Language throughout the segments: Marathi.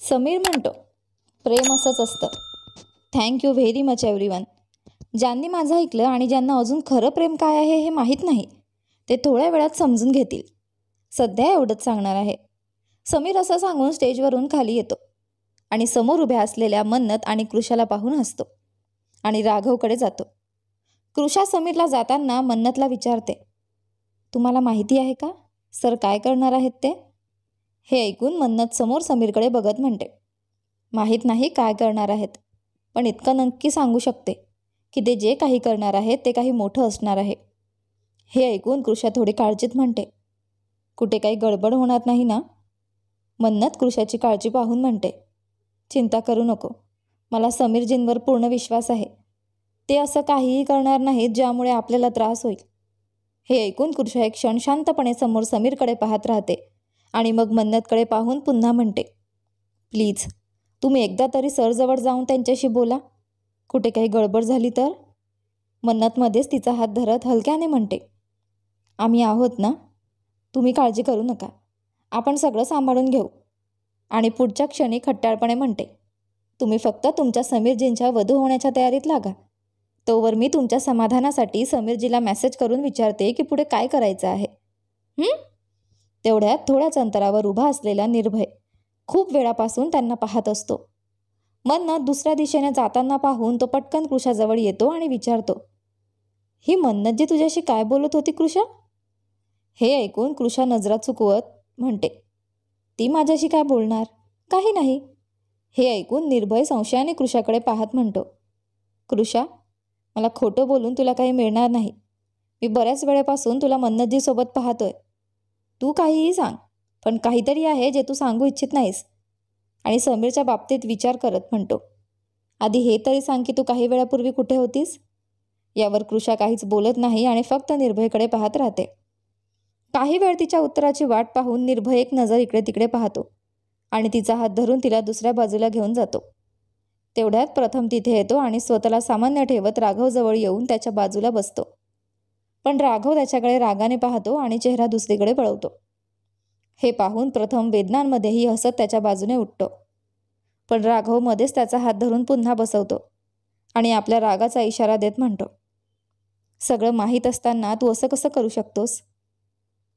समीर म्हणतो, प्रेम असंच असतं. Thank you very much everyone. ज्यांनी माझं ऐकलं आणि ज्यांना अजून खरं प्रेम काय आहे हे माहीत नाही, ते थोड्या वेळात समजून घेतील. सध्या एवढंच सांगणार आहे. समीर असं सांगून स्टेजवरून खाली येतो आणि समोर उभ्या असलेल्या मन्नत आणि कृषाला पाहून हसतो आणि राघवकडे जातो. कृषा समीरला जाताना मन्नतला विचारते, तुम्हाला माहिती आहे का सर काय करणार आहेत ते? हे ऐकून मन्नत समोर समीरकडे बघत म्हणते, माहीत नाही काय करणार आहेत, पण इतकं नक्की सांगू शकते की ते जे काही करणार आहेत ते काही मोठं असणार आहे. हे ऐकून कृषा थोडी काळजीत म्हणते, कुठे काही गडबड होणार नाही ना? मन्नत कृषाची काळजी पाहून म्हणते, चिंता करू नको, मला समीरजींवर पूर्ण विश्वास आहे. ते असं काहीही करणार नाहीत ज्यामुळे आपल्याला त्रास होईल. हे ऐकून कृषा एक क्षण शांतपणे समोर समीरकडे पाहत राहते आणि मग मन्नतकडे पाहून पुन्हा म्हणते, प्लीज तुम्ही एकदा तरी सरजवळ जाऊन त्यांच्याशी बोला, कुठे काही गडबड झाली तर. मन्नतमध्येच तिचा हात धरत हलक्याने म्हणते, आम्ही आहोत ना, तुम्ही काळजी करू नका, आपण सगळं सांभाळून घेऊ. आणि पुढच्या क्षणी खट्टाळपणे म्हणते, तुम्ही फक्त तुमच्या समीरजींच्या वधू होण्याच्या तयारीत लागा. तोवर मी तुमच्या समाधानासाठी समीरजीला मेसेज करून विचारते की पुढे काय करायचं आहे. तेवढ्यात थोड्याच अंतरावर उभा असलेला निर्भय खूप वेळापासून त्यांना पाहत असतो. मन्नत दुसऱ्या दिशेने जाताना पाहून तो पटकन कृषाजवळ येतो आणि विचारतो, ही मन्नत जी तुझ्याशी काय बोलत होती कृषा? हे ऐकून कृषा नजरा चुकवत म्हणते, ती माझ्याशी काय बोलणार? काही नाही. हे ऐकून निर्भय संशयाने कृषाकडे पाहत म्हणतो, कृषा मला खोटं बोलून तुला काही मिळणार नाही. मी बऱ्याच वेळेपासून तुला मन्नतजीसोबत पाहतोय. तू काहीही सांग, पण काहीतरी आहे जे तू सांगू इच्छित नाहीस. आणि समीरच्या बाबतीत विचार करत म्हणतो, आधी हे तरी सांग की तू काही वेळापूर्वी कुठे होतीस? यावर कृषा काहीच बोलत नाही आणि फक्त निर्भयकडे पाहत राहते. काही वेळ तिच्या उत्तराची वाट पाहून निर्भय एक नजर इकडे तिकडे पाहतो आणि तिचा हात धरून तिला दुसऱ्या बाजूला घेऊन जातो. तेवढ्यात प्रथम तिथे येतो आणि स्वतःला सामान्य ठेवत राघवजवळ येऊन त्याच्या बाजूला बसतो. पण राघव त्याच्याकडे रागाने पाहतो आणि चेहरा दुसरीकडे वळवतो. हे पाहून प्रथम वेदनांमध्येही हसत त्याच्या बाजूने उठतो. पण राघव मध्येच त्याचा हात धरून पुन्हा बसवतो आणि आपल्या रागाचा इशारा देत म्हणतो, सगळं माहीत असताना तू असं कसं करू शकतोस?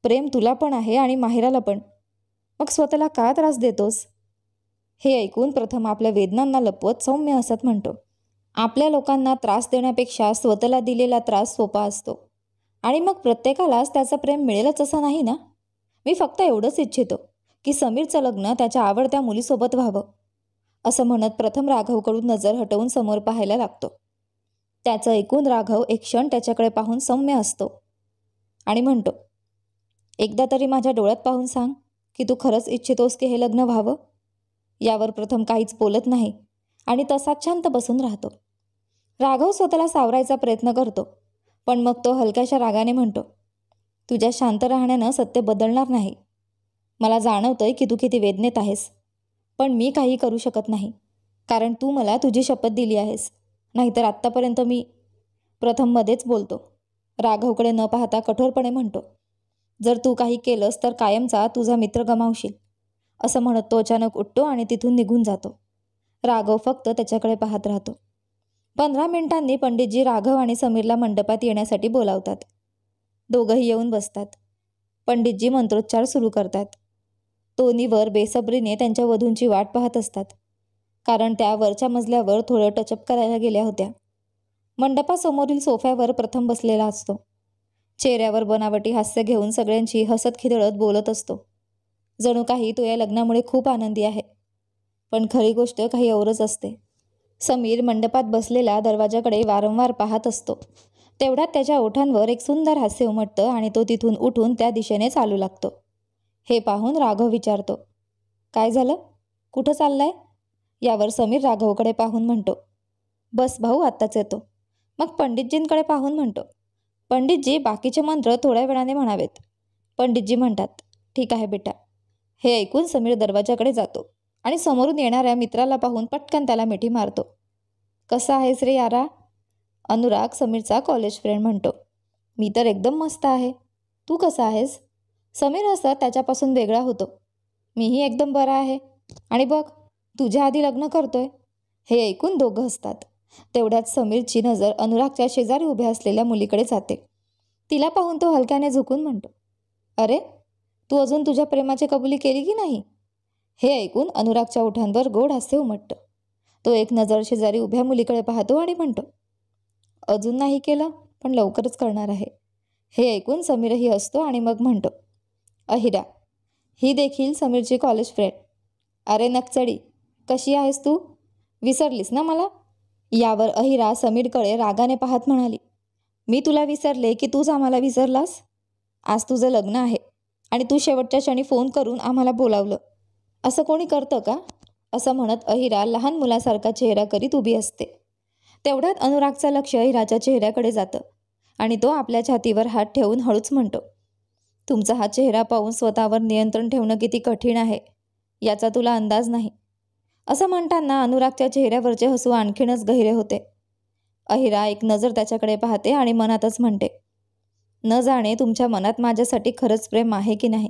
प्रेम तुला पण आहे आणि माहिराला पण, मग स्वतःला का त्रास देतोस? हे ऐकून प्रथम आपल्या वेदनांना लपवत सौम्य हसत म्हणतो, आपल्या लोकांना त्रास देण्यापेक्षा स्वतःला दिलेला त्रास सोपा असतो आणि मग प्रत्येकालाच त्याचं प्रेम मिळेलच असं नाही ना. मी फक्त एवढंच इच्छितो की समीरचं लग्न त्याच्या आवडत्या मुलीसोबत व्हावं. असं म्हणत प्रथम राघवकडून नजर हटवून समोर पाहायला लागतो. त्याचं ऐकून राघव एक क्षण त्याच्याकडे पाहून सौम्य असतो आणि म्हणतो, एकदा तरी माझ्या डोळ्यात पाहून सांग की तू खरंच इच्छितोस की हे लग्न व्हावं? यावर प्रथम काहीच बोलत नाही आणि तसाच शांत बसून राहतो. राघव स्वतःला सावरायचा प्रयत्न करतो, पण मग तो हलक्याशा रागाने म्हणतो, तुझ्या शांत राहण्यानं सत्य बदलणार नाही. मला जाणवतंय की तू किती वेदनेत आहेस, पण मी काही करू शकत नाही, कारण तू मला तुझी शपथ दिली आहेस. नाहीतर आत्तापर्यंत मी. प्रथम मध्येच बोलतो. राघवकडे न पाहता कठोरपणे म्हणतो, जर तू काही केलंस तर कायमचा तुझा मित्र गमावशील. असं म्हणत तो अचानक उठतो आणि तिथून निघून जातो. राघव फक्त त्याच्याकडे पाहत राहतो. 15 मिनिटांनी पंडितजी राघव आणि समीरला मंडपात येण्यासाठी बोलावतात. दोघंही येऊन बसतात. पंडितजी मंत्रोच्चार सुरू करतात. दोन्ही वर बेसब्रीने त्यांच्या वधूंची वाट पाहत असतात, कारण त्या वरच्या मजल्यावर थोडं टचअप करायला गेल्या होत्या. मंडपासमोरील सोफ्यावर प्रथम बसलेला असतो. चेहऱ्यावर बनावटी हास्य घेऊन सगळ्यांची हसत खिदळत बोलत असतो. जणू काही तो या लग्नामुळे खूप आनंदी आहे. पण खरी गोष्ट काही औरच असते. समीर मंडपात बसलेला दरवाजाकडे वारंवार पाहत असतो. तेवढ्यात त्याच्या ओठांवर एक सुंदर हास्य उमटतं आणि तो तिथून उठून त्या दिशेने चालू लागतो. हे पाहून राघव विचारतो, काय झालं? कुठं चाललाय? यावर समीर राघवकडे पाहून म्हणतो, बस भाऊ आत्ताच येतो. मग पंडितजींकडे पाहून म्हणतो, पंडितजी बाकीचे मंत्र थोड्या वेळाने म्हणावेत. पंडितजी म्हणतात, ठीक आहे बेटा. हे ऐकून समीर दरवाजाकडे जातो आणि समोरून येणाऱ्या मित्राला पाहून पटकन त्याला मिठी मारतो. कसा आहेस रे यारा? अनुराग समीरचा कॉलेज फ्रेंड म्हणतो. मी तर एकदम मस्त आहे. तू कसा आहेस? समीर हसत त्याच्यापासून वेगळा होतो. मीही एकदम बरा आहे. आणि बघ तुझ्या आधी लग्न करतोय. हे ऐकून दोघं हसतात. तेवढ्यात समीरची नजर अनुरागच्या शेजारी उभ्या असलेल्या मुलीकडे जाते. तिला पाहून तो हलक्याने झुकून म्हणतो, अरे, तू अजून तुझ्या प्रेमाची कबुली केली की नाही? हे ऐकून अनुरागच्या ओठांवर गोड हास्य उमटतं. तो एक नजर शेजारी उभ्या मुलीकडे पाहतो आणि म्हणतो, अजून नाही केलं, पण लवकरच करणार आहे. हे ऐकून समीरही हसतो आणि मग म्हणतो, अहिरा, ही देखील समीरची कॉलेज फ्रेंड. अरे नकचडी, कशी आहेस तू? विसरलीस ना मला? यावर अहिरा समीरकडे रागाने पाहत म्हणाली, मी तुला विसरले की तूच आम्हाला विसरलास? आज तुझं लग्न आहे आणि तू शेवटच्या क्षणी फोन करून आम्हाला बोलावलं. असं कोणी करतं का? असं म्हणत अहिरा लहान मुलासारखा चेहरा करीत उभी असते. तेवढ्यात अनुरागचं लक्ष अहिराच्या चेहऱ्याकडे जातं आणि तो आपल्या छातीवर हात ठेवून हळूच म्हणतो, तुमचा हा चेहरा पाहून स्वतःवर नियंत्रण ठेवणं किती कठीण आहे याचा तुला अंदाज नाही. असं म्हणताना अनुरागच्या चेहऱ्यावरचे हसू आणखीनच गहिरे होते. अहिरा एक नजर त्याच्याकडे पाहते आणि मनातच म्हणते, न जाणे तुमच्या मनात माझ्यासाठी खरंच प्रेम आहे की नाही.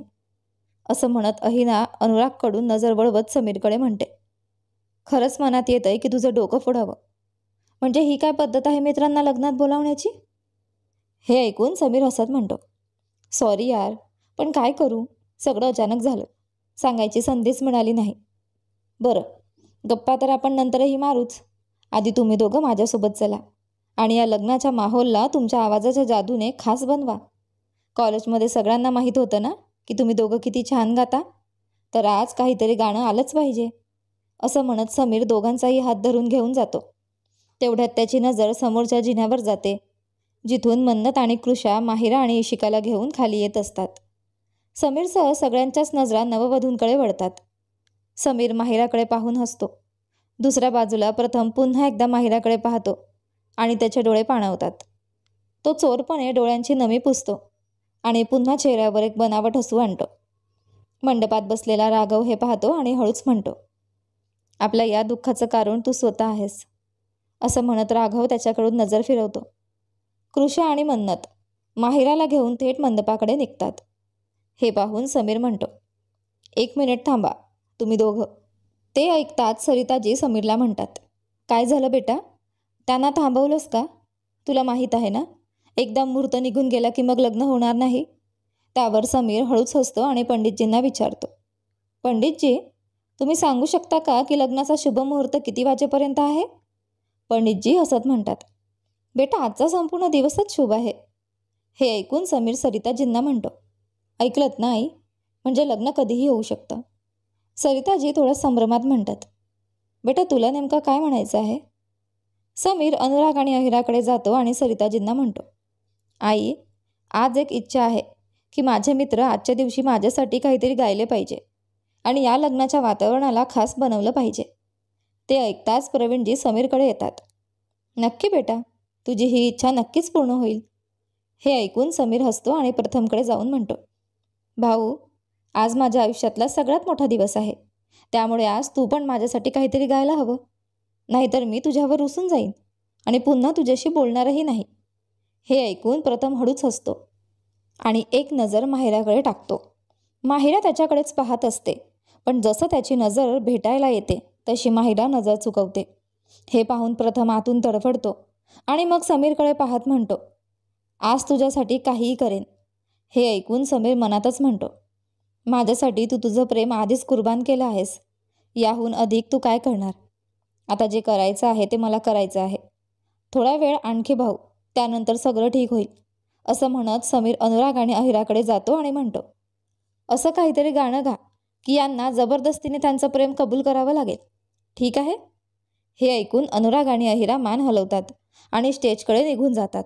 असं म्हणत अहिरा अनुरागकडून नजर वळवत समीरकडे म्हणते, खरंच मनात येतंय की तुझं डोकं फोडावं. म्हणजे ही काय पद्धत आहे मित्रांना लग्नात बोलावण्याची? हे ऐकून समीर हसत म्हणतो, सॉरी यार, पण काय करू, सगळं अचानक झालं, सांगायची संधीच मिळाली नाही. बरं, गप्पा तर आपण नंतरही मारूच. आधी तुम्ही दोघं माझ्यासोबत चला आणि या लग्नाच्या माहोलला तुमच्या आवाजाच्या जादूने खास बनवा. कॉलेजमध्ये सगळ्यांना माहीत होतं ना की तुम्ही दोघं किती छान गाता, तर आज काहीतरी गाणं आलंच पाहिजे. असं म्हणत समीर दोघांचाही हात धरून घेऊन जातो. तेवढ्यात त्याची नजर समोरच्या जिन्यावर जाते, जिथून मन्नत आणि कृषा माहिरा आणि इशिकाला घेऊन खाली येत असतात. समीरसह सगळ्यांच्याच नजरा नववधूंकडे वळतात. समीर माहिराकडे पाहून हसतो. दुसऱ्या बाजूला प्रथम पुन्हा एकदा माहिराकडे पाहतो आणि त्याचे डोळे पाणावतात. तो चोरपणे डोळ्यांची नमी पुसतो आणि पुन्हा चेहऱ्यावर एक बनावट हसू आणतो. मंडपात बसलेला राघव हे पाहतो आणि हळूच म्हणतो, आपल्या या दुःखाचं कारण तू स्वतः आहेस. असं म्हणत राघव त्याच्याकडून नजर फिरवतो. कृषा आणि मन्नत माहिराला घेऊन थेट मंडपाकडे निघतात. हे पाहून समीर म्हणतो, एक मिनिट थांबा तुम्ही दोघं. ते ऐकताच सरिताजी समीरला म्हणतात, काय झालं बेटा, त्यांना थांबवलंस का? तुला माहीत आहे ना, एकदा मुहूर्त निघून गेला की मग लग्न होणार नाही. त्यावर समीर हळूच हसतो आणि पंडितजींना विचारतो, पंडितजी, तुम्ही सांगू शकता का की लग्नाचा शुभमुहूर्त किती वाजेपर्यंत आहे? पंडितजी हसत म्हणतात, बेटा आजचा संपूर्ण दिवसच शुभ आहे. हे ऐकून समीर सरिताजींना म्हणतो, ऐकलत ना आई, म्हणजे लग्न कधीही होऊ शकतं. सरिताजी थोड्या संभ्रमात म्हणतात, बेटा तुला नेमकं काय म्हणायचं आहे? समीर अनुराग आणि अहिराकडे जातो आणि सरिताजींना म्हणतो, आई, आज एक इच्छा आहे की माझे मित्र आजच्या दिवशी माझ्यासाठी काहीतरी गायले पाहिजे आणि या लग्नाच्या वातावरणाला खास बनवलं पाहिजे. ते ऐकताच प्रवीणजी समीरकडे येतात. नक्की बेटा, तुझी ही इच्छा नक्कीच पूर्ण होईल. हे ऐकून समीर हसतो आणि प्रथमकडे जाऊन म्हणतो, भाऊ, आज माझ्या आयुष्यातला सगळ्यात मोठा दिवस आहे, त्यामुळे आज तू पण माझ्यासाठी काहीतरी गायला हवं, नाहीतर मी तुझ्यावर रुसून जाईन आणि पुन्हा तुझ्याशी बोलणारही नाही. हे ऐकून प्रथम हळूच हसतो आणि एक नजर माहिराकडे टाकतो. माहिरा त्याच्याकडेच पाहत असते, पण जसं त्याची नजर भेटायला येते तशी माहिरा नजर चुकवते. हे पाहून प्रथम आतून तडफडतो आणि मग समीरकडे पाहत म्हणतो, आज तुझ्यासाठी काहीही करेन. हे ऐकून समीर मनातच म्हणतो, माझ्यासाठी तू तुझं प्रेम आधीच कुर्बान केलं आहेस, याहून अधिक तू काय करणार? आता जे करायचं आहे ते मला करायचं आहे. थोडा वेळ आणखी भाऊ, त्यानंतर सगळं ठीक होईल. असं म्हणत समीर अनुराग आणि अहिराकडे जातो आणि म्हणतो, असं काहीतरी गाणं गा की यांना जबरदस्तीने त्यांचं प्रेम कबूल करावं लागेल, ठीक आहे? हे ऐकून अनुराग आणि अहिरा मान हलवतात आणि स्टेजकडे निघून जातात.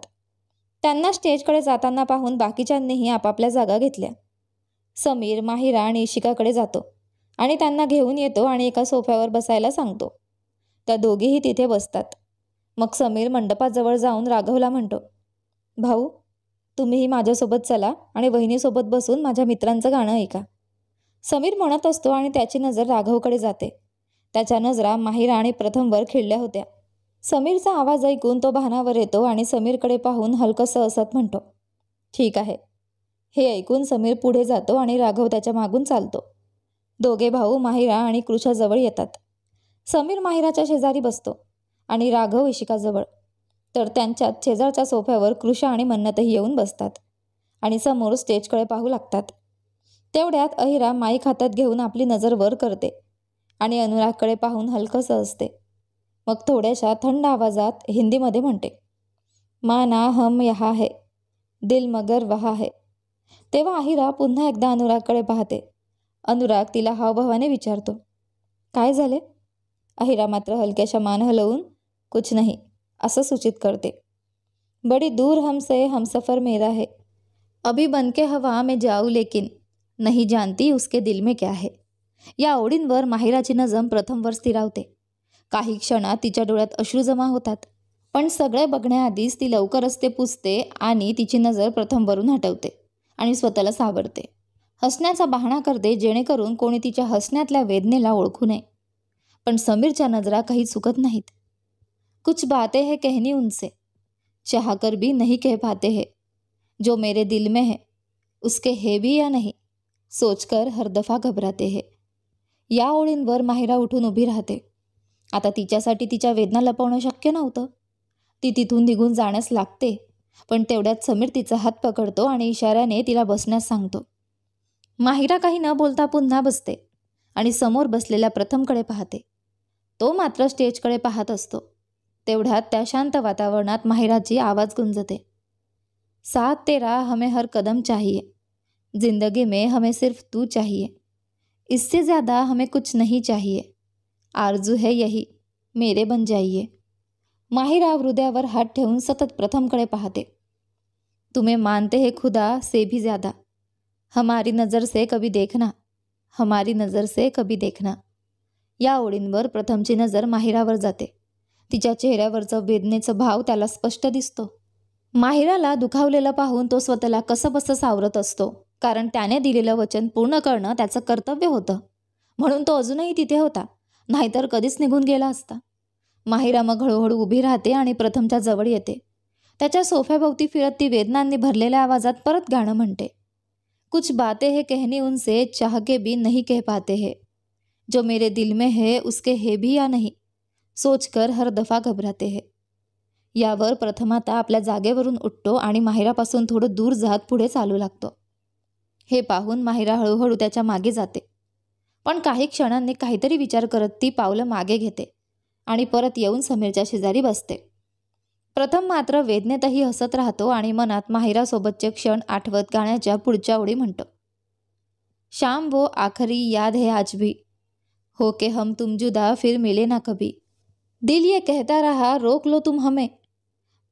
त्यांना स्टेजकडे जाताना पाहून बाकीच्यांनीही आपापल्या जागा घेतल्या. समीर माहिरा आणि इशिकाकडे जातो आणि त्यांना घेऊन येतो आणि एका सोफ्यावर बसायला सांगतो. त्या दोघीही तिथे बसतात. मग समीर मंडपाजवळ जाऊन राघवला म्हणतो, भाऊ, तुम्हीही माझ्यासोबत चला आणि वहिनीसोबत बसून माझ्या मित्रांचं गाणं ऐका. समीर म्हणत असतो आणि त्याची नजर राघवकडे जाते. त्याच्या नजरा माहिरा आणि प्रथमवर खिळल्या होत्या. समीरचा आवाज ऐकून तो भानावर येतो आणि समीरकडे पाहून हलकंसं हसत म्हणतो, ठीक आहे. हे ऐकून समीर पुढे जातो आणि राघव त्याच्या मागून चालतो. दोघे भाऊ माहिरा आणि कृषाजवळ येतात. समीर माहिराच्या शेजारी बसतो आणि राघव इशिकाजवळ. तर त्यांच्यात शेजारच्या सोफ्यावर कृषा आणि मन्नतही येऊन बसतात आणि समोर स्टेजकडे पाहू लागतात. तेवढ्यात अहिरा माईक हातात घेऊन आपली नजर वर करते आणि अनुरागकडे पाहून हलकंसं असते. मग थोड्याशा थंड आवाजात हिंदीमध्ये म्हणते, माना हम यहाँ है, दिल मगर वहा है. तेव्हा अहिरा पुन्हा एकदा अनुरागकडे पाहते. अनुराग तिला हावभावाने विचारतो, काय झाले? अहिरा मात्र हलक्याशा मान हलवून कुछ नहीं असं सूचित करते. बड़ी दूर हमसे हमसफर मेरा है, अभी बनके हवा में जाऊ लेकिन नहीं जानती उसके दिल में क्या है. या ओळींवर माहिराची नजर प्रथमवर स्थिरावते. काही क्षणात तिच्या डोळ्यात अश्रू जमा होतात, पण सगळे बघण्याआधीच ती लवकरच ते पुसते आणि तिची नजर प्रथमवरून हटवते आणि स्वतःला सावरते. हसण्याचा बहाणा करते जेणेकरून कोणी तिच्या हसण्यातल्या वेदनेला ओळखू नये. पण समीरच्या नजरा काही चुकत नाहीत. कुछ बातें हैं कहनी उनसे, चाहकर भी नहीं कह पाते हैं, जो मेरे दिल में है उसके है भी या नहीं, सोचकर हर दफा घबराते हैं. या ओळींवर माहिरा उठून उभी राहते. आता तिच्यासाठी तिच्या वेदना लपवणं शक्य नव्हतं. ती तिथून निघून जाण्यास लागते, पण तेवढ्यात समीर तिचा हात पकडतो आणि इशाऱ्याने तिला बसण्यास सांगतो. माहिरा काही न बोलता पुन्हा बसते आणि समोर बसलेल्या प्रथमकडे पाहते. तो मात्र स्टेजकडे पाहत असतो. तेवढ्यात त्या शांत वातावरणात माहिराची आवाज गुंजते, साथ तेरा हमें हर कदम चाहिए, जिंदगी में हमें सिर्फ तू चाहिए, इससे ज़्यादा हमें कुछ नहीं चाहिए, आरजू है यही मेरे बन जाइए. माहिरा हृदयावर हात ठेवून सतत प्रथमकडे पाहते. तुम्हें मानते हैं खुदा से भी ज़्यादा, हमारी नज़र से कभी देखना, हमारी नज़र से कभी देखना. या ओळींवर प्रथमची नजर माहिरावर जाते. तिच्या चेहऱ्यावरचं वेदनेचं भाव त्याला स्पष्ट दिसतो. माहिराला दुखावलेलं पाहून तो स्वतःला कसंबसं सावरत असतो, कारण त्याने दिलेलं वचन पूर्ण करणं त्याचं कर्तव्य होतं. म्हणून तो अजूनही तिथे होता, नाहीतर कधीच निघून गेला असता. माहिरा मग हळूहळू उभी राहते आणि प्रथमच्या जवळ येते. त्याच्या सोफ्याभोवती फिरत ती वेदनांनी भरलेल्या आवाजात परत गाणं म्हणते, कुछ बातें हैं कहनी उनसे, चाह के भी नहीं कह पाते हैं, जो मेरे दिल में है उसके है भी या नहीं, सोचकर हर दफा घबराते हैं. यावर प्रथम आता आपल्या जागेवरून उठतो आणि माहिरापासून थोडं दूर जात पुढे चालू लागतो. हे पाहून माहिरा हळूहळू त्याच्या मागे जाते, पण काही क्षणांनी काहीतरी विचार करत ती पावलं मागे घेते आणि परत येऊन समीरच्या शेजारी बसते. प्रथम मात्र वेदनेतही हसत राहतो आणि मनात माहिरासोबतचे क्षण आठवत गाण्याच्या पुढच्या ओळी म्हणतो, शाम वो आखरी याद है आज भी, हो के हम तुम जुदा फिर मिले ना कभी, दिल ये कहता रहा रोक लो तुम हमें,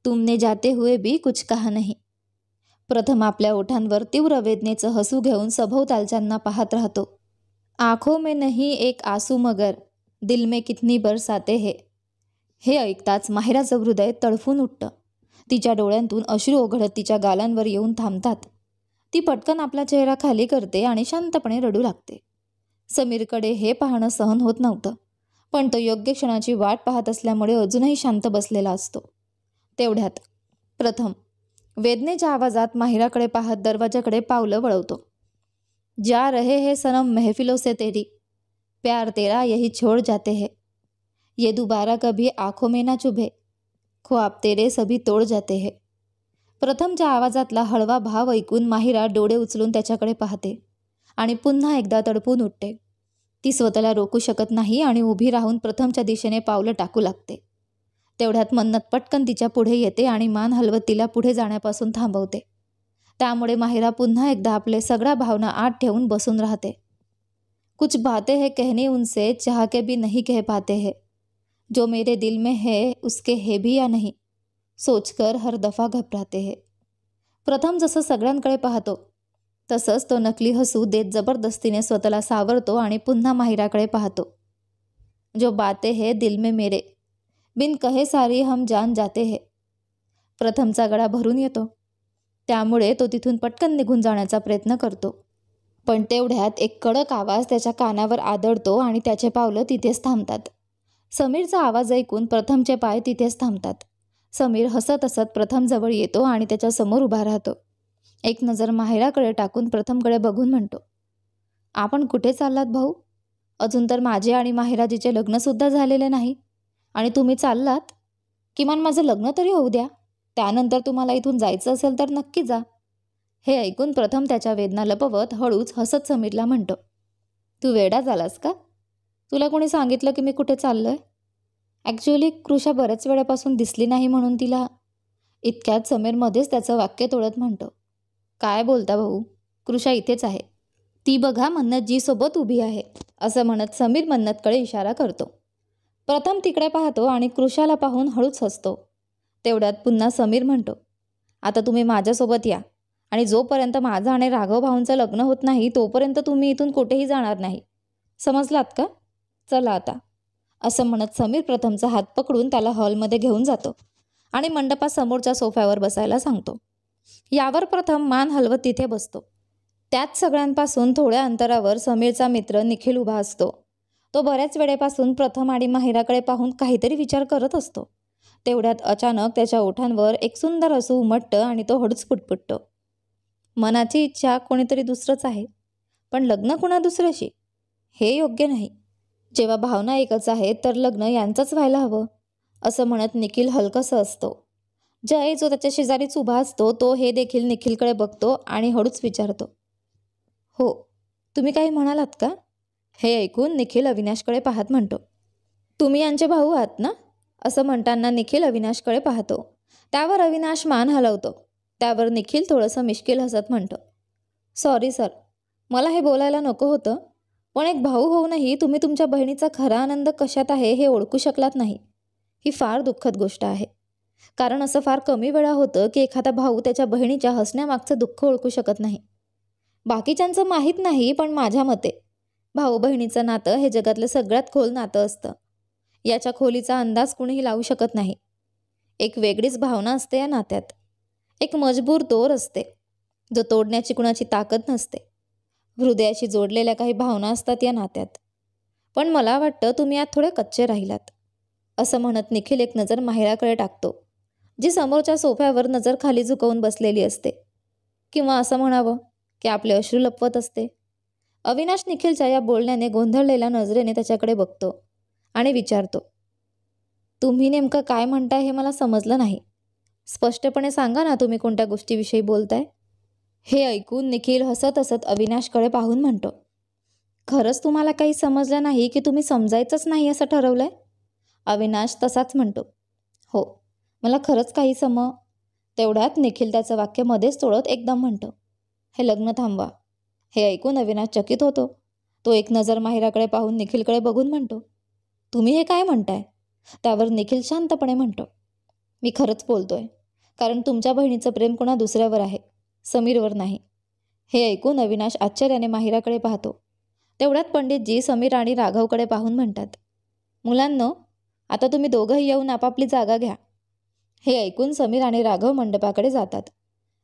तुमने जाते हुए भी कुछ कहा नहीं. प्रथम आपल्या ओठांवर तीव्र वेदनेचं हसू घेऊन सभोवतालच्यांना पाहत राहतो. आंखों में नहीं एक आंसू मगर दिल में कितनी बरसाते है. हे ऐकताच माहिराचं हृदय तडफून उठतं. तिच्या डोळ्यांतून अश्रू ओघळत तिच्या गालांवर येऊन थांबतात. ती पटकन आपला चेहरा खाली करते आणि शांतपणे रडू लागते. समीरकडे हे पाहणं सहन होत नव्हतं, पण तो योग्य क्षणाची वाट पाहत असल्यामुळे अजूनही शांत बसलेला असतो. तेवढ्यात प्रथम वेदनेच्या आवाजात माहिराकडे पाहत दरवाजाकडे पावलं वळवतो. जा रहे हैं सनम महफिलों से तेरी, प्यार तेरा यही छोड़ जाते हैं, ये दोबारा कभी आंखों में ना चुभे, ख्वाब तेरे सभी तोड़ जाते हैं. प्रथमच्या आवाजातला हळवा भाव ऐकून माहिरा डोळे उचलून त्याच्याकडे पाहते आणि पुन्हा एकदा तडपून उठते. ती स्वतःला रोखू शकत नाही आणि उभी राहून प्रथमच्या दिशेने पावलं टाकू लागते. तेवढ्यात मन्नत पटकन तिच्या पुढे येते आणि मान हलवत तिला पुढे जाण्यापासून थांबवते. त्यामुळे माहिरा पुन्हा एकदा आपले सगळ्या भावना आत ठेवून बसून राहते. कुछ बातें हैं कहनी उनसे, चाह के भी नहीं कह पाते हैं, जो मेरे दिल में है उसके है भी या नहीं, सोचकर हर दफा घबराते हैं. प्रथम जसं सगळ्यांकडे पाहतो तसंच तो नकली हसू देत जबरदस्तीने स्वतःला सावरतो आणि पुन्हा माहिराकडे पाहतो. जो बातें हैं दिल में मेरे, बिन कहे सारी हम जान जाते हैं. प्रथमचा गळा भरून येतो, त्यामुळे तो तिथून पटकन निघून जाण्याचा प्रयत्न करतो. पण तेवढ्यात एक कडक आवाज त्याच्या कानावर आदळतो आणि त्याचे पावलं तिथेच थांबतात. समीरचा आवाज ऐकून प्रथमचे पाय तिथेच थांबतात. समीर हसत हसत प्रथम जवळ येतो आणि त्याच्या समोर उभा राहतो. एक नजर माहिराकडे टाकून प्रथमकडे बघून म्हणतो, आपण कुठे चाललात भाऊ? अजून तर माझे आणि माहिराजीचे लग्नसुद्धा झालेले नाही आणि तुम्ही चाललात. किमान माझं लग्न तरी होऊ द्या. त्यानंतर तुम्हाला इथून जायचं असेल तर नक्की जा. हे ऐकून प्रथम त्याच्या वेदना लपवत हळूच हसत समीरला म्हणतो, तू वेडा झालास का? तुला कोणी सांगितलं की मी कुठे चाललोय? ॲक्च्युअली कृषा बऱ्याच वेळापासून दिसली नाही म्हणून तिला. इतक्यात समीर मध्येच त्याचं वाक्य तोडत म्हणतो, काय बोलता भाऊ? कृषा इथेच आहे. ती बघा मन्नतजीसोबत उभी आहे. असं म्हणत समीर मन्नतकडे इशारा करतो. प्रथम तिकडे पाहतो आणि कृषाला पाहून हळूच हसतो. तेवढ्यात पुन्हा समीर म्हणतो, आता तुम्ही माझ्यासोबत या आणि जोपर्यंत माझं आणि राघव भाऊंचं लग्न होत नाही तोपर्यंत तुम्ही इथून कुठेही जाणार नाही. समजलात का? चला आता. असं म्हणत समीर प्रथमचा हात पकडून त्याला हॉलमध्ये घेऊन जातो आणि मंडपात समोरच्या सोफ्यावर बसायला सांगतो. यावर प्रथम मान हलवत तिथे बसतो. त्याच सगळ्यांपासून थोड्या अंतरावर समीरचा मित्र निखिल उभा असतो. तो बऱ्याच वेळेपासून प्रथम आणि माहिराकडे पाहून काहीतरी विचार करत असतो. तेवढ्यात अचानक त्याच्या ओठांवर एक सुंदर हसू उमटतं आणि तो हळूच पुटपुटतो. मनाची इच्छा कोणीतरी दुसरंच आहे, पण लग्न कुणा दुसऱ्याशी हे योग्य नाही. जेव्हा भावना एकच आहेत तर लग्न यांचंच व्हायला हवं. असं म्हणत निखिल हलकंसं असतो. जय जो त्याच्या शेजारीच उभा असतो तो हे देखील निखिलकडे बघतो आणि हळूच विचारतो, हो तुम्ही काही म्हणालात का? हे ऐकून निखिल अविनाशकडे पाहत म्हणतो, तुम्ही यांचे भाऊ आहात ना? असं म्हणताना निखिल अविनाशकडे पाहतो. त्यावर अविनाश मान हलवतो. त्यावर निखिल थोडंसं मिश्किल हसत म्हणतो, सॉरी सर, मला हे बोलायला नको होतं, पण एक भाऊ होऊनही तुम्ही तुमच्या बहिणीचा खरा आनंद कशात आहे हे ओळखू शकलात नाही. ही फार दुःखद गोष्ट आहे. कारण असं फार कमी वेळा होतं की एखादा भाऊ त्याच्या बहिणीच्या हसण्यामागचं दुःख ओळखू शकत नाही. बाकीच्यांचं माहीत नाही, पण माझ्या मते भाऊ बहिणीचं नातं हे जगातलं सगळ्यात खोल नातं असतं. याच्या खोलीचा अंदाज कुणीही लावू शकत नाही. एक वेगळीच भावना असते या नात्यात. एक मजबूर दोर असते जो तोडण्याची कुणाची ताकद नसते. हृदयाशी जोडलेल्या काही भावना असतात या नात्यात. पण मला वाटतं तुम्ही यात थोडे कच्चे राहिलात. असं म्हणत निखिल एक नजर माहिराकडे टाकतो, जी समोरच्या सोफ्यावर नजर खाली झुकवून बसलेली असते, किंवा असं म्हणावं की आपले अश्रू लपवत असते. अविनाश निखिलच्या या बोलण्याने गोंधळलेल्या नजरेने त्याच्याकडे बघतो आणि विचारतो, तुम्ही नेमकं काय म्हणताय हे मला समजलं नाही. स्पष्टपणे सांगा ना तुम्ही कोणत्या गोष्टीविषयी बोलताय? हे ऐकून निखिल हसत हसत अविनाशकडे पाहून म्हणतो, खरंच तुम्हाला काही समजलं नाही की तुम्ही समजायचंच नाही असं ठरवलंय? अविनाश तसाच म्हणतो, हो मला खरंच काही तेवढ्यात निखिल त्याचं वाक्य मध्येच तोडत एकदम म्हणतो, हे लग्न थांबवा. हे ऐकून अविनाश चकित होतो. तो एक नजर माहिराकडे पाहून निखिलकडे बघून म्हणतो, तुम्ही हे काय म्हणताय? त्यावर निखिल शांतपणे म्हणतो, मी खरंच बोलतोय, कारण तुमच्या बहिणीचं प्रेम कोणा दुसऱ्यावर आहे, समीरवर नाही. हे ऐकून अविनाश आश्चर्याने माहिराकडे पाहतो. तेवढ्यात पंडितजी समीर आणि राघवकडे पाहून म्हणतात, मुलांनो आता तुम्ही दोघंही येऊन आपापली जागा घ्या. हे ऐकून समीर आणि राघव मंडपाकडे जातात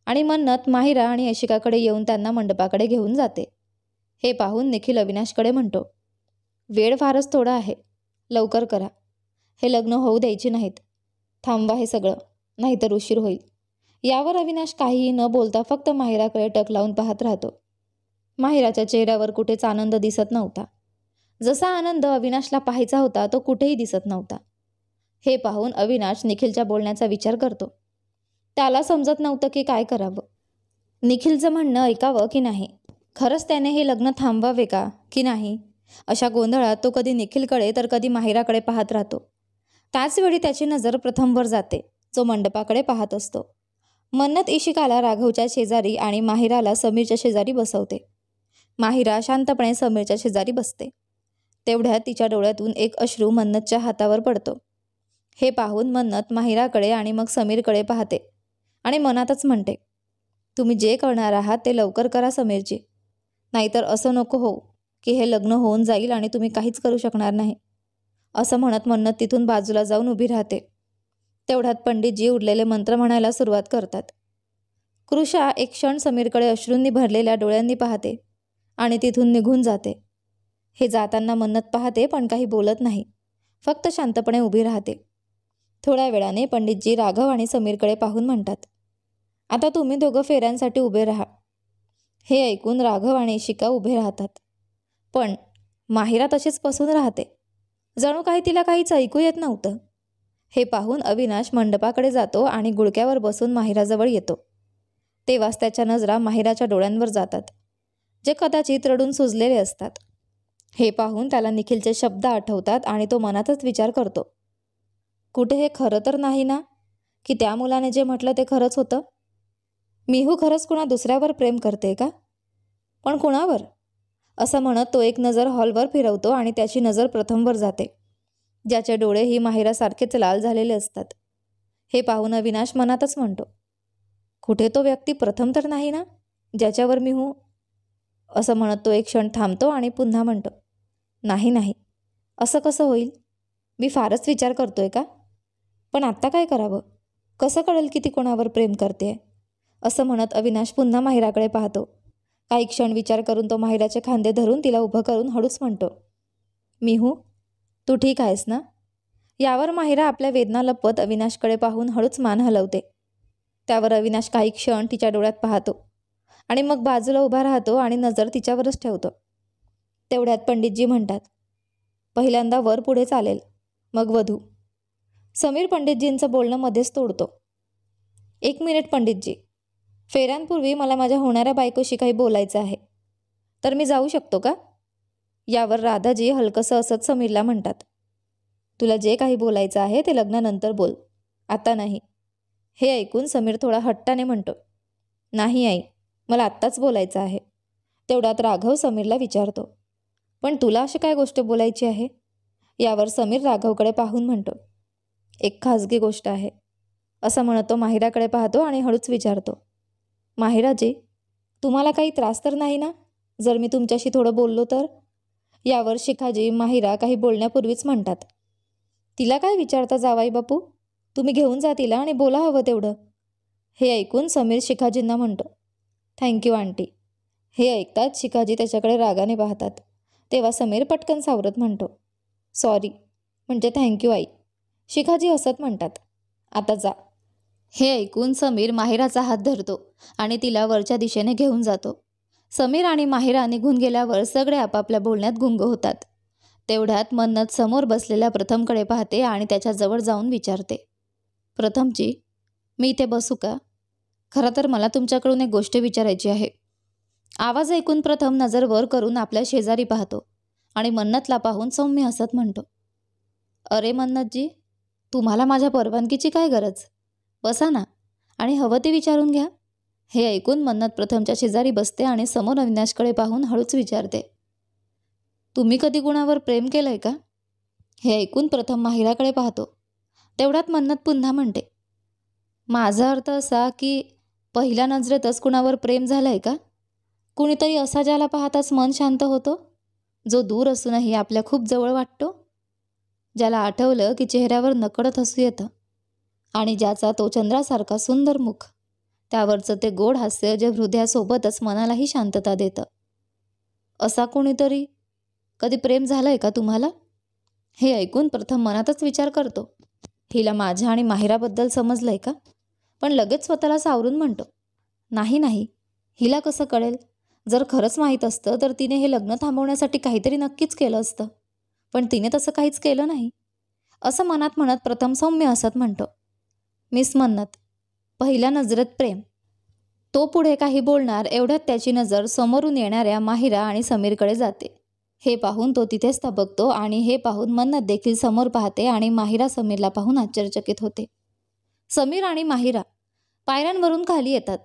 आणि मन्नत माहिरा आणि यशिकाकडे येऊन त्यांना मंडपाकडे घेऊन जाते. हे पाहून निखिल अविनाशकडे म्हणतो, वेळ फारच थोडा आहे, लवकर करा. हे लग्न होऊ द्यायची नाहीत. थांबवा हे सगळं, नाहीतर उशीर होईल. यावर अविनाश काहीही न बोलता फक्त माहिराकडे टक लावून पाहत राहतो. माहिराच्या चेहऱ्यावर कुठेच आनंद दिसत नव्हता. जसा आनंद अविनाशला पाहायचा होता तो कुठेही दिसत नव्हता. हे पाहून अविनाश निखिलच्या बोलण्याचा विचार करतो. त्याला समजत नव्हतं की काय करावं. निखिलचं म्हणणं ऐकावं की नाही, खरंच त्याने हे लग्न थांबवावे का की नाही, अशा गोंधळात तो कधी निखिलकडे तर कधी माहिराकडे पाहत राहतो. त्याचवेळी त्याची नजर प्रथमवर जाते, जो मंडपाकडे पाहत असतो. मन्नत इशिकाला राघवच्या शेजारी आणि माहिराला समीरच्या शेजारी बसवते. माहिरा शांतपणे समीरच्या शेजारी बसते. तेवढ्यात तिच्या डोळ्यातून एक अश्रू मन्नतच्या हातावर पडतो. हे पाहून मन्नत माहिराकडे आणि मग समीरकडे पाहते आणि मनातच म्हणते, तुम्ही जे करणार आहात ते लवकर करा समीरजी, नाहीतर असं नको हो की हे लग्न होऊन जाईल आणि तुम्ही काहीच करू शकणार नाही. असं म्हणत मन्नत तिथून बाजूला जाऊन उभी राहते. तेवढ्यात पंडितजी उरलेले मंत्र म्हणायला सुरुवात करतात. कृषा एक क्षण समीरकडे अश्रूंनी भरलेल्या डोळ्यांनी पाहते आणि तिथून निघून जाते. हे जाताना मन्नत पाहते पण काही बोलत नाही, फक्त शांतपणे उभी राहते. थोड्या वेळाने पंडितजी राघव आणि समीरकडे पाहून म्हणतात, आता तुम्ही दोघं फेऱ्यांसाठी उभे राहा. हे ऐकून राघव आणि इशिका उभे राहतात, पण माहिरा तशीच बसून राहते, जणू काही तिला काहीच ऐकू येत नव्हतं. हे पाहून अविनाश मंडपाकडे जातो आणि गुडक्यावर बसून माहिराजवळ येतो. तेव्हाच त्याच्या नजरा माहिराच्या डोळ्यांवर जातात, जे कदाचित रडून सुजलेले असतात. हे पाहून त्याला निखिलचे शब्द आठवतात आणि तो मनातच विचार करतो, कुठे हे खरं तर नाही ना, की त्या मुलाने जे म्हटलं ते खरंच होतं? मिहू खरंच कुणा दुसऱ्यावर प्रेम करते का? पण कुणावर? असं म्हणत तो एक नजर हॉलवर फिरवतो आणि त्याची नजर प्रथमवर जाते, ज्याचे डोळे ही माहिरासारखेच लाल झालेले असतात. हे पाहून अविनाश मनातच म्हणतो, कुठे तो व्यक्ती प्रथम तर नाही ना, ज्याच्यावर मिहू? असं म्हणत तो एक क्षण थांबतो आणि पुन्हा म्हणतो, नाही नाही, असं कसं होईल? मी फारच विचार करतोय का? पण आत्ता काय करावं? कसं कळेल की ती कोणावर प्रेम करते? असं म्हणत अविनाश पुन्हा माहिराकडे पाहतो. काही क्षण विचार करून तो माहिराचे खांदे धरून तिला उभं करून हळूच म्हणतो, मिहू, तू ठीक आहेस ना? यावर माहिरा आपल्या वेदना लपवत अविनाशकडे पाहून हळूच मान हलवते. त्यावर अविनाश काही क्षण तिच्या डोळ्यात पाहतो आणि मग बाजूला उभा राहतो आणि नजर तिच्यावरच ठेवतो. तेवढ्यात पंडितजी म्हणतात, पहिल्यांदा वर पुढे चालेल, मग वधू. समीर पंडितजींचं बोलणं मध्येच तोडतो. 1 मिनिट पंडितजी, फेऱ्यांपूर्वी मला माझ्या होणाऱ्या बायकोशी काही बोलायचं आहे, तर मी जाऊ शकतो का? यावर राधाजी हलकंसं असत समीरला म्हणतात, तुला जे काही बोलायचं आहे ते लग्नानंतर बोल, आता नाही. हे ऐकून समीर थोडा हट्टाने म्हणतो, नाही आई, मला आत्ताच बोलायचं आहे. तेवढ्यात राघव समीरला विचारतो, पण तुला अशी काय गोष्ट बोलायची आहे? यावर समीर राघवकडे पाहून म्हणतो, एक खाजगी गोष्ट आहे. असं म्हणत तो माहिराकडे पाहतो आणि हळूच विचारतो, माहिराजी, तुम्हाला काही त्रास तर नाही ना जर मी तुमच्याशी थोडं बोललो तर? यावर शिखाजी माहिरा काही बोलण्यापूर्वीच म्हणतात, तिला काय विचारता जावाई बापू, तुम्ही घेऊन जा तिला आणि बोला हवं तेवढं. हे ऐकून समीर शिखाजींना म्हणतो, थँक्यू आंटी. हे ऐकताच शिखाजी त्याच्याकडे रागाने पाहतात. तेव्हा समीर पटकन सावरत म्हणतो, सॉरी म्हणजे थँक्यू आई. शिखाजी हसत म्हणतात, आता जा. हे ऐकून समीर माहिराचा हात धरतो आणि तिला वरच्या दिशेने घेऊन जातो. समीर आणि माहिरा निघून गेल्यावर सगळे आपापल्या बोलण्यात गुंग होतात. तेवढ्यात मन्नत समोर बसलेल्या प्रथमकडे पाहते आणि त्याच्याजवळ जाऊन विचारते, प्रथमजी, मी इथे बसू का? खरं तर मला तुमच्याकडून एक गोष्ट विचारायची आहे. आवाज ऐकून प्रथम नजर वर करून आपल्या शेजारी पाहतो आणि मन्नतला पाहून सौम्य हसत म्हणतो, अरे मन्नतजी, तुम्हाला माझ्या परवानगीची काय गरज? बसा ना आणि हवं ते विचारून घ्या. हे ऐकून मन्नत प्रथमच्या शेजारी बसते आणि समोर अविनाशकडे पाहून हळूच विचारते, तुम्ही कधी कुणावर प्रेम केलंय का? हे ऐकून प्रथम माहिराकडे पाहतो. तेवढ्यात मन्नत पुन्हा म्हणते, माझा अर्थ असा की पहिल्या नजरेतच कुणावर प्रेम झालंय का? कुणीतरी असा ज्याला पाहताच मन शांत होतं, जो दूर असूनही आपल्या खूप जवळ वाटतो, ज्याला आठवलं की चेहऱ्यावर नकळत हसू येतं आणि ज्याचा तो चंद्रासारखा सुंदर मुख, त्यावरचं ते गोड हास्य जे हृदयासोबतच मनालाही शांतता देतं. असा कोणीतरी कधी प्रेम झालंय का तुम्हाला? हे ऐकून प्रथम मनातच विचार करतो, हिला माझ्या आणि माहिराबद्दल समजलंय का? पण लगेच स्वतःला सावरून म्हणतो, नाही नाही, हिला कसं कळेल? जर खरंच माहीत असतं तर तिने हे लग्न थांबवण्यासाठी काहीतरी नक्कीच केलं असतं, पण तिने तसं काहीच केलं नाही. असं मनात म्हणत प्रथम सौम्य हसत म्हणतो, मिस मन्नत, पहिल्या नजरेत प्रेम. तो पुढे काही बोलणार एवढ्यात त्याची नजर समोरून येणाऱ्या माहिरा आणि समीरकडे जाते. हे पाहून तो तिथेच थबकतो आणि हे पाहून मन्नत देखील समोर पाहते आणि माहिरा समीरला पाहून आश्चर्यचकित होते. समीर आणि माहिरा पायऱ्यांवरून खाली येतात.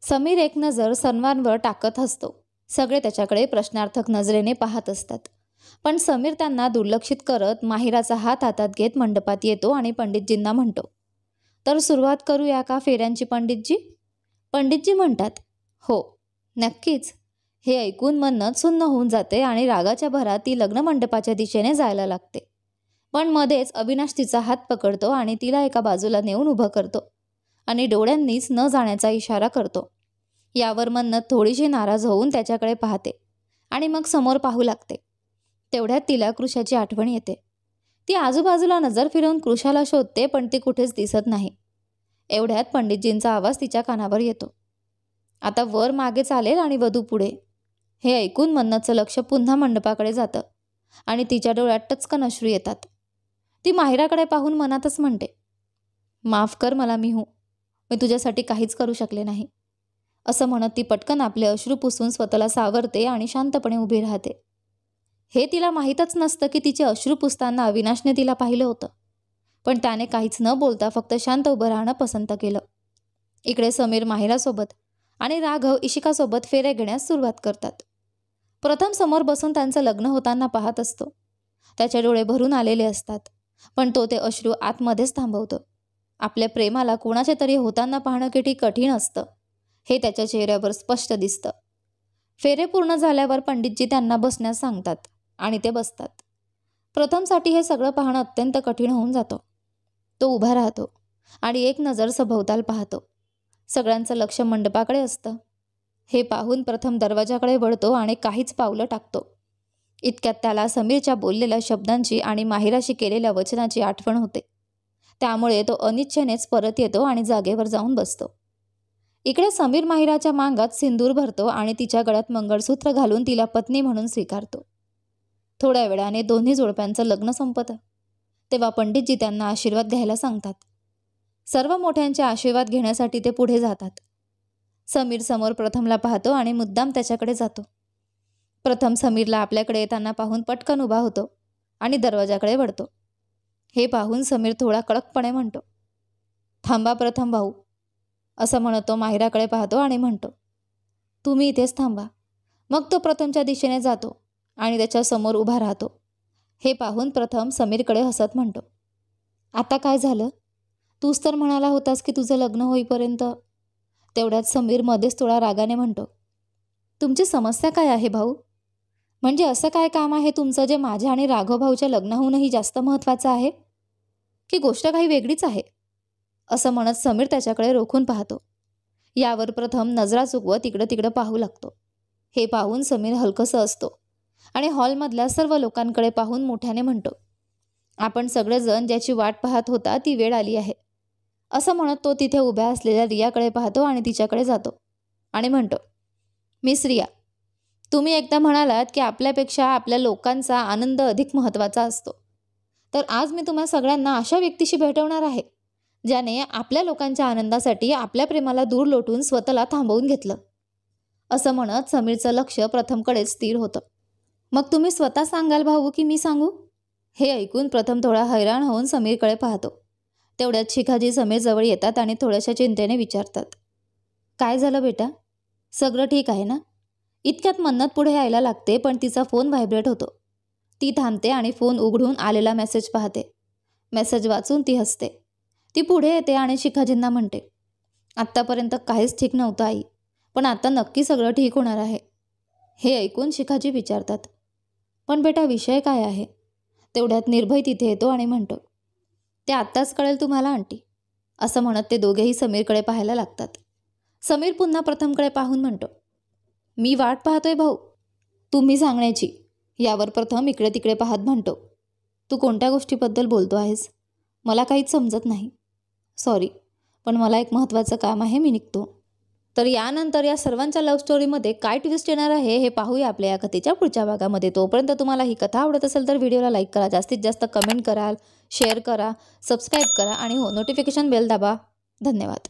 समीर एक नजर सर्वांवर टाकत हसतो. सगळे त्याच्याकडे प्रश्नार्थक नजरेने पाहत असतात, पण समीर त्यांना दुर्लक्षित करत माहिराचा हात हातात घेत मंडपात येतो आणि पंडितजींना म्हणतो, तर सुरुवात करूया का फेऱ्यांची पंडितजी? पंडितजी म्हणतात, हो नक्कीच. हे ऐकून मन्नत सुन्न होऊन जाते आणि रागाच्या भरात ती लग्न मंडपाच्या दिशेने जायला लागते. पण मध्येच अविनाश तिचा हात पकडतो आणि तिला एका बाजूला नेऊन उभं करतो आणि डोळ्यांनीच न जाण्याचा इशारा करतो. यावर मन्नत थोडीशी नाराज होऊन त्याच्याकडे पाहते आणि मग समोर पाहू लागते. तेवढ्यात तिला कृषाची आठवण येते. ती आजूबाजूला नजर फिरवून कृषाला शोधते, पण ती कुठेच दिसत नाही. एवढ्यात पंडितजींचा आवाज तिच्या कानावर येतो, आता वर मागे चालेल आणि वधू पुढे. हे ऐकून मन्नतचं लक्ष पुन्हा मंडपाकडे जातं आणि तिच्या डोळ्यात टचकन अश्रू येतात. ती माहिराकडे पाहून मनातच म्हणते, माफ कर मला मिहू, मी तुझ्यासाठी काहीच करू शकले नाही. असं म्हणत ती पटकन आपले अश्रू पुसून स्वतःला सावरते आणि शांतपणे उभी राहते. हे तिला माहीतच नसतं की तिचे अश्रू पुसताना अविनाशने तिला पाहिलं होतं, पण त्याने काहीच न बोलता फक्त शांत उभं राहणं पसंत केलं. इकडे समीर माहिरासोबत आणि राघव इशिकासोबत फेऱ्या घेण्यास सुरुवात करतात. प्रथम समोर बसून त्यांचं लग्न होताना पाहत असतो. त्याचे डोळे भरून आलेले असतात, पण तो ते अश्रू आतमध्येच थांबवतो. आपल्या प्रेमाला कोणाचे तरी होताना पाहणं किती कठीण असतं हे त्याच्या चेहऱ्यावर स्पष्ट दिसतं. फेरे पूर्ण झाल्यावर पंडितजी त्यांना बसण्यास सांगतात आणि ते बसतात. प्रथमसाठी हे सगळं पाहणं अत्यंत कठीण होऊन जातं. तो उभा राहतो आणि एक नजर सभोवताल पाहतो. सगळ्यांचं लक्ष मंडपाकडे असतं. हे पाहून प्रथम दरवाजाकडे वळतो आणि काहीच पावलं टाकतो. इतक्यात त्याला समीरच्या बोललेल्या शब्दांची आणि माहिराशी केलेल्या वचनाची आठवण होते. त्यामुळे तो अनिच्छेनेच परत येतो आणि जागेवर जाऊन बसतो. इकडे समीर माहिराच्या मांगात सिंदूर भरतो आणि तिच्या गळ्यात मंगळसूत्र घालून तिला पत्नी म्हणून स्वीकारतो. थोड्या वेळाने दोन्ही जोडप्यांचं लग्न संपतं. तेव्हा पंडितजी त्यांना आशीर्वाद घ्यायला सांगतात. सर्व मोठ्यांचे आशीर्वाद घेण्यासाठी ते पुढे जातात. समीर समोर प्रथमला पाहतो आणि मुद्दाम त्याच्याकडे जातो. प्रथम समीरला आपल्याकडे येताना पाहून पटकन उभा होतो आणि दरवाजाकडे वळतो. हे पाहून समीर थोडा कडकपणे म्हणतो, थांबा प्रथम भाऊ. असं म्हणत तो माहिराकडे पाहतो आणि म्हणतो, तुम्ही इथेच थांबा. मग तो प्रथमच्या दिशेने जातो आणि त्याच्या समोर उभा राहतो. हे पाहून प्रथम समीरकडे हसत म्हणतो, आता काय झालं? तूच तर म्हणाला होतास की तुझं लग्न होईपर्यंत. तेवढ्यात समीर मध्येच थोडा रागाने म्हणतो, तुमची समस्या काय आहे भाऊ? म्हणजे असं काय काम आहे तुमचं जे माझ्या आणि राघव भाऊच्या लग्नाहूनही जास्त महत्त्वाचं आहे, की गोष्ट काही वेगळीच आहे? असं म्हणत समीर त्याच्याकडे रोखून पाहतो. यावर प्रथम नजरा चुकवत इकडं तिकडं पाहू लागतो. हे पाहून समीर हलकंसं असतो आणि हॉलमधल्या सर्व लोकांकडे पाहून मोठ्याने म्हणतो, आपण सगळेजण ज्याची वाट पाहत होता ती वेळ आली आहे. असं म्हणत तो तिथे उभ्या असलेल्या रियाकडे पाहतो आणि तिच्याकडे जातो आणि म्हणतो, मिस रिया, तुम्ही एकदा म्हणालात की आपल्यापेक्षा आपल्या लोकांचा आनंद अधिक महत्त्वाचा असतो. तर आज मी तुम्हा सगळ्यांना अशा व्यक्तीशी भेटवणार आहे ज्याने आपल्या लोकांच्या आनंदासाठी आपल्या प्रेमाला दूर लोटून स्वतःला थांबवून घेतलं. असं म्हणत समीरचं लक्ष प्रथमकडेच स्थिर होतं. मग तुम्ही स्वतः सांगाल भाऊ की मी सांगू? हे ऐकून प्रथम थोडा हैराण होऊन समीरकडे पाहतो. तेवढ्यात शिखाजी समीर जवळ येतात आणि थोड्याशा चिंतेने विचारतात, काय झालं बेटा? सगळं ठीक आहे ना? इतक्यात मन्नत पुढे यायला लागते, पण तिचा फोन व्हायब्रेट होतो. ती थांबते आणि फोन उघडून आलेला मेसेज पाहते. मेसेज वाचून ती हसते. ती पुढे येते आणि शिखाजींना म्हणते, आत्तापर्यंत काहीच ठीक नव्हतं आई, पण आता नक्की सगळं ठीक होणार आहे. हे ऐकून शिखाजी विचारतात, पण बेटा विषय काय आहे? तेवढ्यात निर्भय तिथे येतो आणि म्हणतो, ते आत्ताच कळेल तुम्हाला आंटी. असं म्हणत ते दोघेही समीरकडे पाहायला लागतात. समीर पुन्हा प्रथमकडे पाहून म्हणतो, मी वाट पाहतोय भाऊ तुम्ही सांगण्याची. यावर प्रथम इकडे तिकडे पाहत म्हणतो, तू कोणत्या गोष्टीबद्दल बोलतो आहेस? मला काहीच समजत नाही. सॉरी, पण मला एक महत्त्वाचं काम आहे, मी निघतो. तर यानंतर या सर्वांच्या लव्ह स्टोरीमध्ये काय ट्विस्ट येणार आहे हे पाहूया आपल्या या कथेच्या पुढच्या भागामध्ये. तोपर्यंत तुम्हाला ही कथा आवडत असेल तर व्हिडिओला लाईक करा, जास्तीत जास्त कमेंट कराल, शेअर करा, सबस्क्राईब करा आणि हो नोटिफिकेशन बेल दाबा. धन्यवाद.